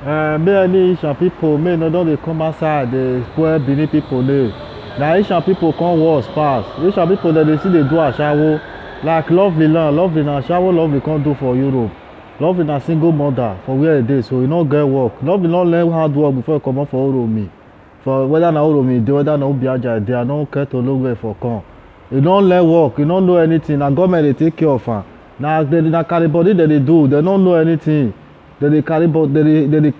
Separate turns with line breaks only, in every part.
Make any Asian people, make no don dey come outside dey spoil Benin people name. Na Asian people come worse pass. Asian people dem dey still dey do ashawo. Like Lovely now, Lovely na ashawo Lovely come do for Europe. Lovely na single mother for where e dey, so e no get work. Lovely no learn hard work before e comot for Uromi. For whether na Uromi e dey, whether na Ubiaja e dey, I no care to know where for come. E no learn work, e no know anything. Na government dey take care of am. Na carry body dem dey do, dem no know anything. Dem dey carry body, dem dey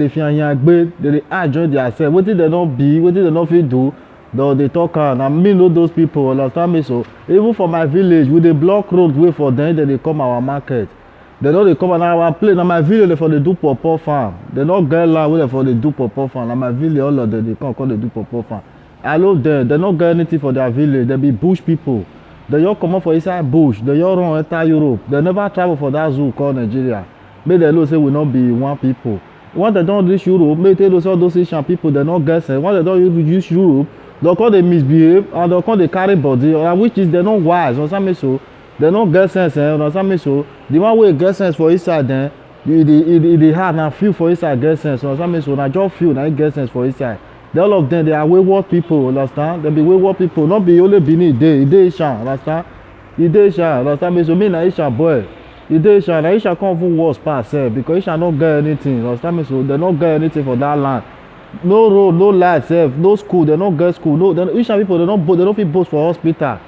fianya gbe, dem dey add join their self. Wetin dem no be, wetin dem no fit do, dem dey talk am. Na me know those people, understand me so. Even for my village, we dey block road way for dem, dem dey come our market. Dem no dey come na our place, na my village dem for dey do pawpaw farm. Dem no get land wey dem for dey do pawpaw farm. Na my village all of dem dey come dey do pawpaw farm. I know dem, dem no get anything for their village. Dem be bush people. Dem just comot for inside bush, dem just run enter Europe. Dem never travel for that zoo called Nigeria. Make dem know say we no be one people. Once dem don reach Europe, make dem know say all those Asian people dem no get sense. Once dem don reach Europe, dem come dey misbehave and dem come dey carry body, and which is dem no wise, understand me so. Dem no get sense, understand me so. The one wey get sense for inside dem, e dey hard na few for inside get sense, understand me so. Na just few na get sense for inside. All of them they are wayward people, understand? Dem be wayward people, no be only Benin e dey Asian, understand? E dey Asian, understand me so. Me na Asian boy. E dey Asian, na Asian come even worse pass sef, because Asian no get anything, understand me so. Dem no get anything for that land. No road, no light sef, no school, dem no get school. No, Asian people dem no fit boast for hospital.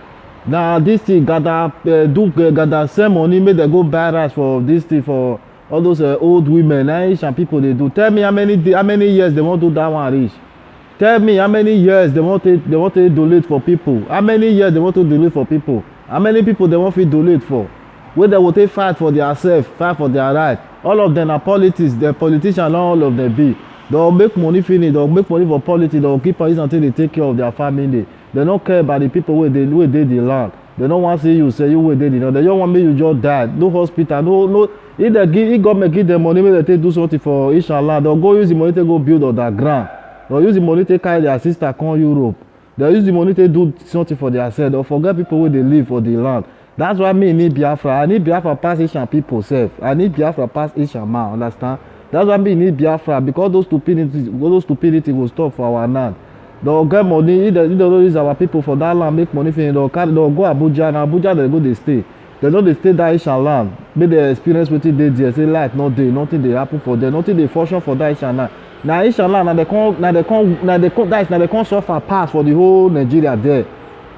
Na this thing gather send money make dem go buy rice for this thing for all those old women. Na Asian people dey do. Tell me how many years dem wan do that one reach. Tell me how many years dem wan take donate for people. How many years dem wan take donate for people. How many people dem wan fit donate for. Wey dem go take fight for their self, fight for their right. All of them na politics, dem politician na all of them be. Dem make money finish, dem make money for politics, dem keep am use am take dey take care of their family. Dem no care about the people wey dey the land. Dem no wan see you say you wey dey the land. Dem just wan make you just die. No hospital, no. If government give dem money make dem take do something for Asian land, dem go use the money take go build underground. Dem use the money take carry their sister come Europe. Dem use the money take do something for their self. Dem forget people wey dey live for the land. That's why me need Biafra. I need Biafra pass Asian people sef. I need Biafra pass Asian man, understand? That's why me need Biafra, because those stupidity go stop for our land. Dem get money, if dem no use our people for that land make money finish, dem go Abuja. Na Abuja dem go dey stay. Dem no dey stay that Asian land make dem experience wetin dey there. Say light no dey, nothing dey happen for them, nothing dey function for that Asian land. Na Asian land na dem come suffer pass for the whole Nigeria there.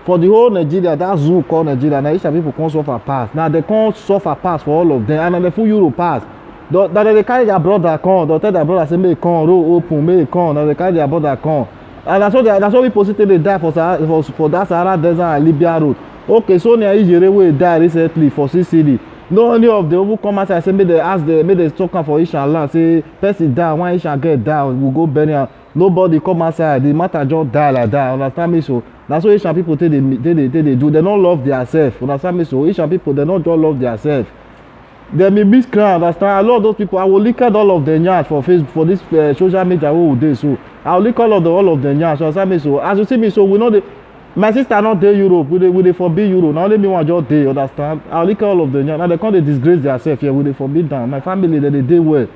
For the whole Nigeria, that zoo called Nigeria, na Asian people come suffer pass. Na dem come suffer pass for all of them, and na dem full Europe pass. Na dem dey carry their brother come, dem tell their brother say make e come, road open, make e come. Na dem carry their brother come. And na so people still dey die for that Sahara Desert and Libya road. Okay, so na Ijere wey die recently for Sicily. No any of them even come outside say make dem talk am for Asian land, say person die, one Asian girl die, we go bury am. Nobody come outside, the matter just die like that, understand me so. Na so Asian people take dey do. Dem no love their self, understand me so. Asian people dem no just love their self. Dem be miscreant, understand? I love those people. I will link all of them yansh for Facebook, for this social media wey we dey so. I will link all of them yansh, understand me so. As you see me so, we no dey. My sister no dey Europe, we dey forbid Europe. Na only me one just dey, understand? I will link all of them yansh. Now they come dey disgrace their self here, we dey forbid them. My family dem dey well.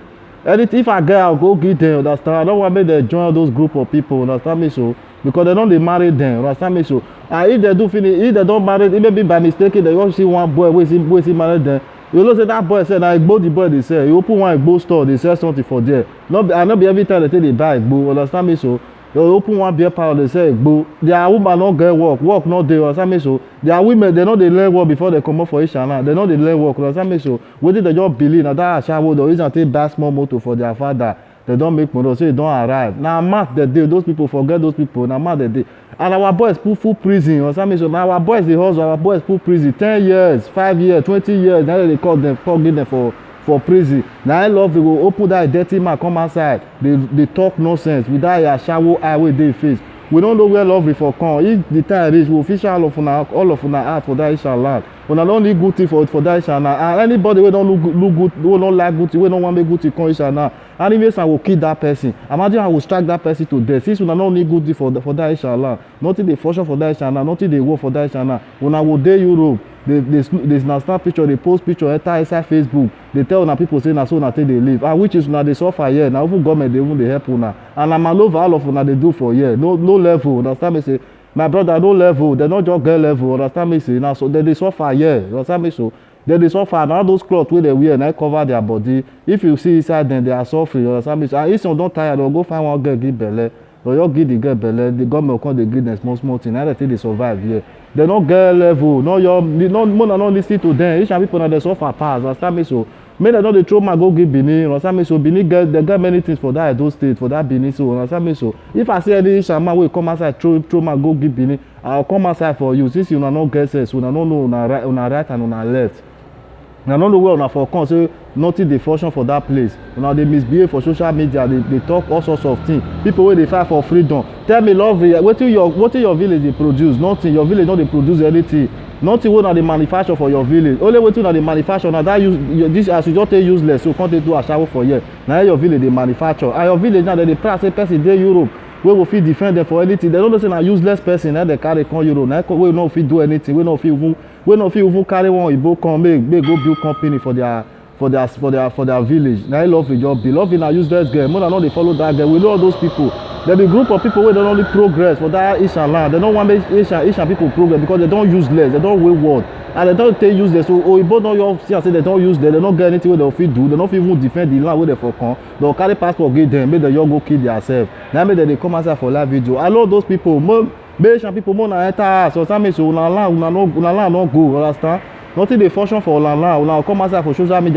Anything if I get, I go give them, understand? I don't want make dem join all those group of people, understand me so. Because dem don dey marry them, understand me so. And if dem do finish, if dem don marry, it may be by mistake dem just see one boy wey see marry them. You know say that boy say na igbo the boy dey sell. He open one igbo store, dey sell something for there. No be every time dem take dey buy igbo, understand me so. They open one beer parlour, dey sell igbo. Their woman no get work no dey, understand me so. Their women dem no dey learn work before dem comot for Asian land. Dem no dey learn work, understand me so. Wetin dem just believe na that ashawo dem use am take buy small motor for their father. Dem don make money, say e don arrive. Na mad dem dey, those people forget those people. Na mad dem dey. And our boys full prison, understand me so. Na our boys dey hustle, our boys full prison 10 years, 5 years, 20 years. Na dem dey call give them for prison. Na I love they go open that dirty man come outside. They talk nonsense with that ashawo eye wey dey face. We don't know where Lovely for come. If the time reach, we will fish all of una out for that Asian land. una don need good thing for that Ishana, and anybody wey don look good, wey don like good thing, wey no wan make good thing come Ishana, anyway I go kill that person. Imagine I go strike that person to death. Since una no need good thing for that Ishana, nothing dey function for that Ishana, nothing dey work for that Ishana. Una go dey Europe, dey snap picture, dey post picture, enter inside Facebook, dey tell una people say na so una take dey live, and which is una dey suffer here. Na even government dey even dey help una, and na malova all of una dey do for here. No level, understand me say. My brother, no level, they not just get level, understand me say. Now so they suffer here, understand me so. They suffer, now those clothes wey they wear na cover their body. If you see inside them, they are suffering, understand me so. And if some don tire, they'll go find one girl give belle, or you give the girl belle, the government will come dey give them small thing. Now they think they survive here. They not get level, no more than not listen to them. Each people na they suffer pass, understand me so. Make dem no dey throw man go give Benin, understand me so. Benin they get many things for that Edo state, for that Benin, so understand me so. If I see any shaman wey come outside throw man go give Benin, I'll come outside for you. Since you no get sense, una no know una right and una left. Una no know where una for come say nothing dey function for that place. Una dey misbehave for social media, dey talk all sorts of things. People wey dey fight for freedom. Tell me, love, wetin your village dey produce? Nothing. Your village no dey produce anything. Nothing wey una dey manufacture for your village. Only wetin una dey manufacture na that this as you just take useless, so come take do ashawo for here. Na your village dey manufacture. And your village now dem dey proud say person dey Europe wey go fit defend them for anything. Dem no know say na useless person na dem carry come Europe, na wey no fit do anything, wey no fit even carry one oyibo come make go build company for their village. Na love we just be. Love na useless girl. More than no dey follow that girl. We know all those people. There be group of people wey don only progress for that Ishan land. They don't want make Ishan people progress because they don't useless, they don't wayward, and they don't take useless. So oyibo don you see say they don't use them, they don't get anything wey they fit do, they don't even defend the land wey they for come. They carry passport give them, make them just go kill themselves. Now make them dey come outside for live video. I love those people. Make Ishan people more na enter house. So that means una land no go, understand? Nothing dey function for una land. Una come outside for social media.